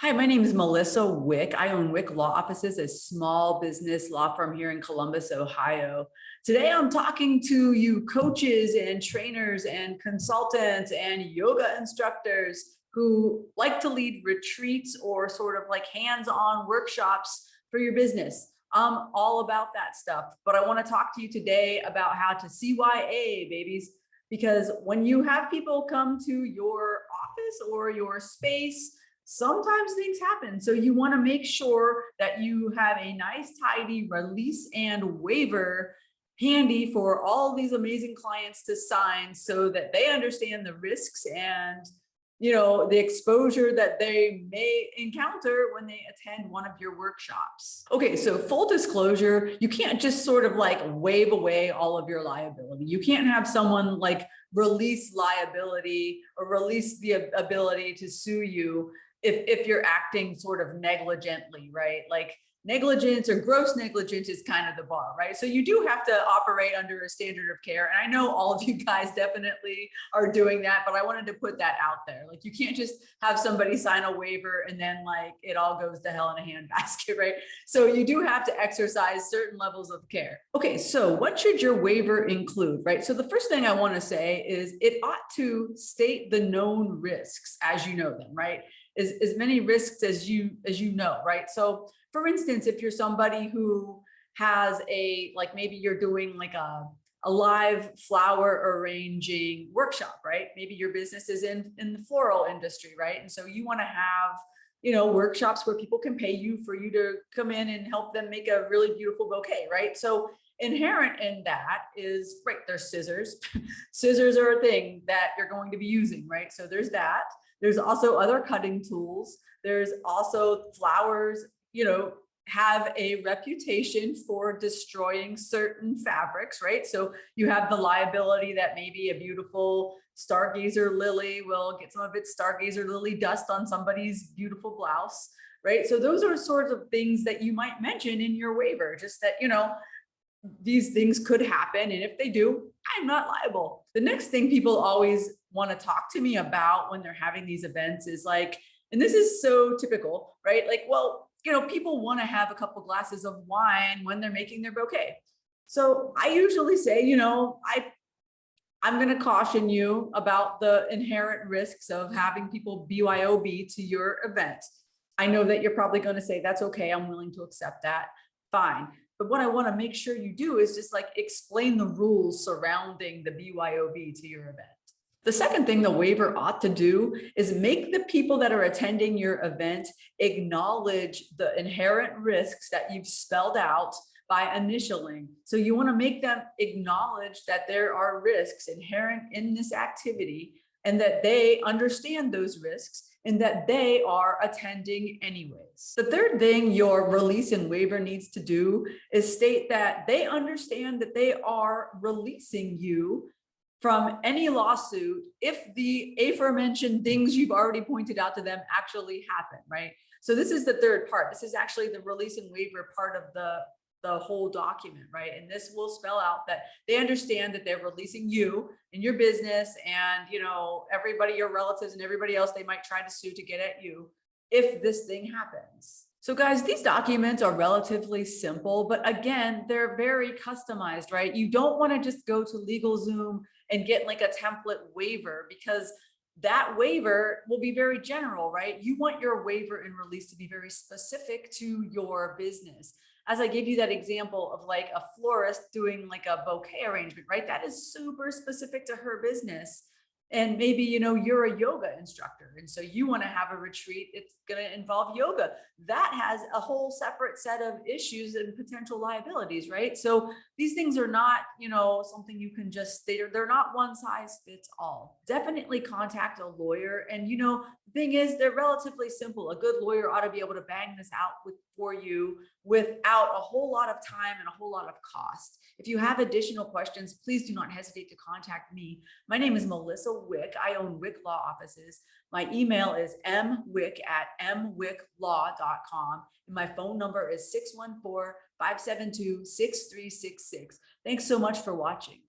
Hi, my name is Melissa Wick. I own Wick Law Offices, a small business law firm here in Columbus, Ohio. Today, I'm talking to you coaches and trainers and consultants and yoga instructors who like to lead retreats or sort of like hands-on workshops for your business. I'm all about that stuff, but I want to talk to you today about how to CYA, babies, because when you have people come to your office or your space, sometimes things happen. So you want to make sure that you have a nice, tidy release and waiver handy for all these amazing clients to sign so that they understand the risks and the exposure that they may encounter when they attend one of your workshops. Okay, so full disclosure, you can't just sort of like wave away all of your liability. You can't have someone like release liability or release the ability to sue you if you're acting sort of negligently, right? Like negligence or gross negligence is kind of the bar, right? So you do have to operate under a standard of care. And I know all of you guys definitely are doing that, but I wanted to put that out there. Like you can't just have somebody sign a waiver and then like it all goes to hell in a handbasket, right? So you do have to exercise certain levels of care. Okay, so what should your waiver include, right? So the first thing I want to say is it ought to state the known risks as you know them, right? As many risks as you know, right? So for instance, if you're somebody who has like maybe you're doing like a live flower arranging workshop, right? Maybe your business is in the floral industry, right? And so you want to have, workshops where people can pay you for you to come in and help them make a really beautiful bouquet, right? So inherent in that is, right, there's scissors. Scissors are a thing that you're going to be using, right? So there's that. There's also other cutting tools. There's also flowers, have a reputation for destroying certain fabrics, right? So you have the liability that maybe a beautiful stargazer lily will get some of its stargazer lily dust on somebody's beautiful blouse, right? So those are sorts of things that you might mention in your waiver, just that, these things could happen. And if they do, I'm not liable. The next thing people always want to talk to me about when they're having these events is like, and this is so typical, right? Like, well, people want to have a couple glasses of wine when they're making their bouquet. So I usually say, I'm going to caution you about the inherent risks of having people BYOB to your event. I know that you're probably going to say, that's okay, I'm willing to accept that. Fine. But what I want to make sure you do is just like explain the rules surrounding the BYOB to your event. The second thing the waiver ought to do is make the people that are attending your event acknowledge the inherent risks that you've spelled out by initialing. So you want to make them acknowledge that there are risks inherent in this activity and that they understand those risks and that they are attending anyways. The third thing your release and waiver needs to do is state that they understand that they are releasing you from any lawsuit if the aforementioned things you've already pointed out to them actually happen, right? So this is the third part. This is actually the release and waiver part of the whole document, right? And this will spell out that they understand that they're releasing you and your business and, everybody, your relatives and everybody else they might try to sue to get at you if this thing happens. So guys, these documents are relatively simple, but again, they're very customized, right? You don't want to just go to LegalZoom and get like a template waiver because that waiver will be very general, right? You want your waiver and release to be very specific to your business. As I gave you that example of like a florist doing like a bouquet arrangement, right? That is super specific to her business. And maybe, you're a yoga instructor. And so you want to have a retreat. It's going to involve yoga. That has a whole separate set of issues and potential liabilities, right? So these things are not, something you can just, they're not one size fits all. Definitely contact a lawyer. And, the thing is, they're relatively simple. A good lawyer ought to be able to bang this out for you without a whole lot of time and a whole lot of cost. If you have additional questions, please do not hesitate to contact me. My name is Melissa Wick. I own Wick Law Offices. My email is mwick@mwicklaw.com. And my phone number is 614-572-6366. Thanks so much for watching.